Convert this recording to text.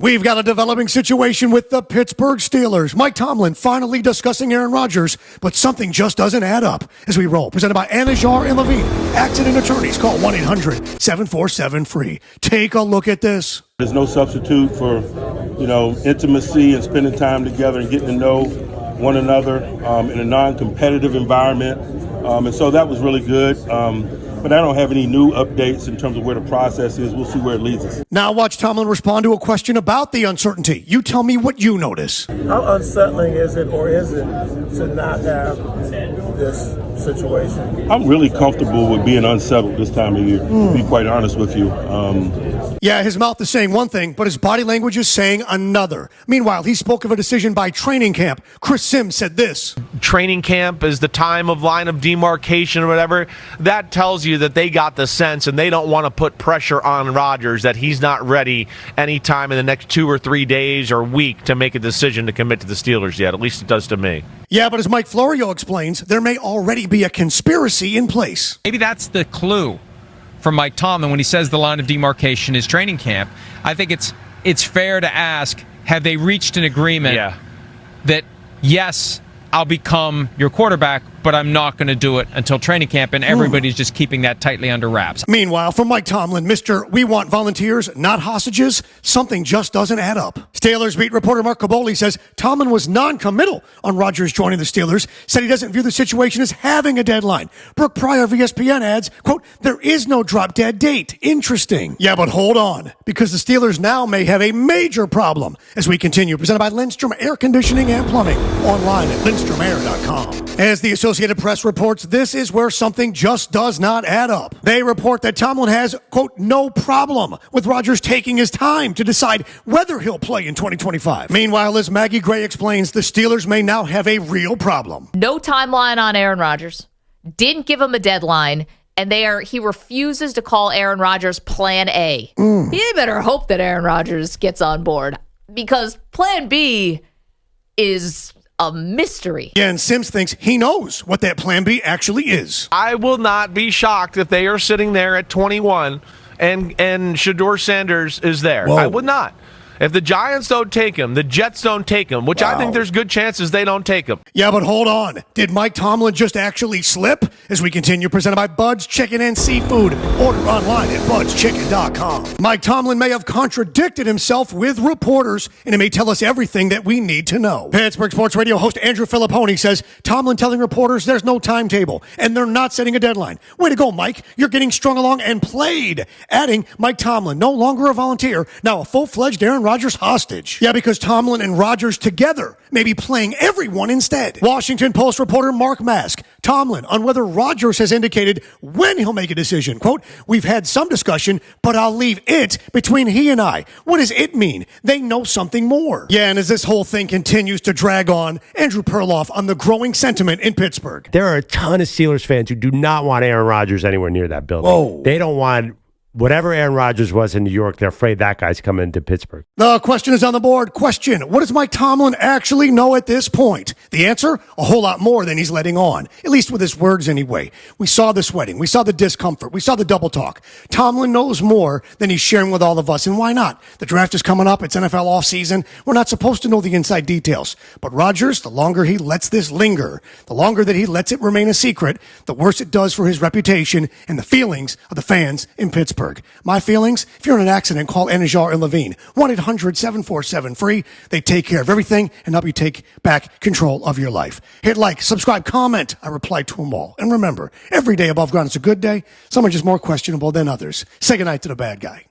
We've got a developing situation with the Pittsburgh Steelers. Mike Tomlin finally discussing Aaron Rodgers, but something just doesn't add up. As we roll, presented by Anajar and Levine. Accident attorneys, call 1-800-747-FREE. Take a look at this. There's no substitute for, intimacy and spending time together and getting to know one another in a non-competitive environment. And so that was really good. But I don't have any new updates in terms of where the process is. We'll see where it leads us. Now watch Tomlin respond to a question about the uncertainty. You tell me what you notice. How unsettling is it, or is it, to not have this situation? I'm really comfortable with being unsettled this time of year, to be quite honest with you. Yeah, his mouth is saying one thing, but his body language is saying another. Meanwhile, he spoke of a decision by training camp. Chris Sims said this. Training camp is the time of line of demarcation or whatever. That tells you that they got the sense and they don't want to put pressure on Rodgers that he's not ready anytime in the next 2 or 3 days or week to make a decision to commit to the Steelers yet. At least it does to me. Yeah, but as Mike Florio explains, there may already be a conspiracy in place. Maybe that's the clue from Mike Tomlin when he says the line of demarcation is training camp. I think it's fair to ask, have they reached an agreement that, yes, I'll become your quarterback, but I'm not going to do it until training camp, and everybody's just keeping that tightly under wraps. Meanwhile, from Mike Tomlin, Mr. We want volunteers, not hostages, something just doesn't add up. Steelers beat reporter Mark Caboli says Tomlin was non-committal on Rodgers joining the Steelers, said he doesn't view the situation as having a deadline. Brooke Pryor of ESPN adds, quote, there is no drop-dead date. Interesting. Yeah, but hold on, because the Steelers now may have a major problem. As we continue, presented by Lindstrom Air Conditioning and Plumbing, online at lindstromair.com. As the Associated Press reports, this is where something just does not add up. They report that Tomlin has, quote, no problem with Rodgers taking his time to decide whether he'll play in 2025. Meanwhile, as Maggie Gray explains, the Steelers may now have a real problem. No timeline on Aaron Rodgers. Didn't give him a deadline. And he refuses to call Aaron Rodgers Plan A. He better hope that Aaron Rodgers gets on board, because Plan B is a mystery. Yeah, and Sims thinks he knows what that Plan B actually is. I will not be shocked if they are sitting there at 21 and Shedeur Sanders is there. Whoa. I would not. If the Giants don't take him, the Jets don't take him, which I think there's good chances they don't take him. Yeah, but hold on. Did Mike Tomlin just actually slip? As we continue, presented by Bud's Chicken and Seafood. Order online at budschicken.com. Mike Tomlin may have contradicted himself with reporters, and it may tell us everything that we need to know. Pittsburgh Sports Radio host Andrew Filipponi says Tomlin telling reporters there's no timetable, and they're not setting a deadline. Way to go, Mike. You're getting strung along and played. Adding, Mike Tomlin, no longer a volunteer, now a full-fledged Aaron Rodgers hostage. Yeah, because Tomlin and Rodgers together may be playing everyone instead. Washington Post reporter Mark Mask, Tomlin on whether Rodgers has indicated when he'll make a decision. Quote, we've had some discussion, but I'll leave it between he and I. What does it mean? They know something more. Yeah, and as this whole thing continues to drag on, Andrew Perloff on the growing sentiment in Pittsburgh. There are a ton of Steelers fans who do not want Aaron Rodgers anywhere near that building. Whoa. They don't want whatever Aaron Rodgers was in New York. They're afraid that guy's coming into Pittsburgh. The question is on the board. Question, what does Mike Tomlin actually know at this point? The answer, a whole lot more than he's letting on, at least with his words anyway. We saw the sweating. We saw the discomfort. We saw the double talk. Tomlin knows more than he's sharing with all of us, and why not? The draft is coming up. It's NFL offseason. We're not supposed to know the inside details. But Rodgers, the longer he lets this linger, the longer that he lets it remain a secret, the worse it does for his reputation and the feelings of the fans in Pittsburgh. My feelings? If you're in an accident, call Anajar and Levine. 1-800-747-FREE. They take care of everything and help you take back control of your life. Hit like, subscribe, comment. I reply to them all. And remember, every day above ground is a good day. Some are just more questionable than others. Say goodnight to the bad guy.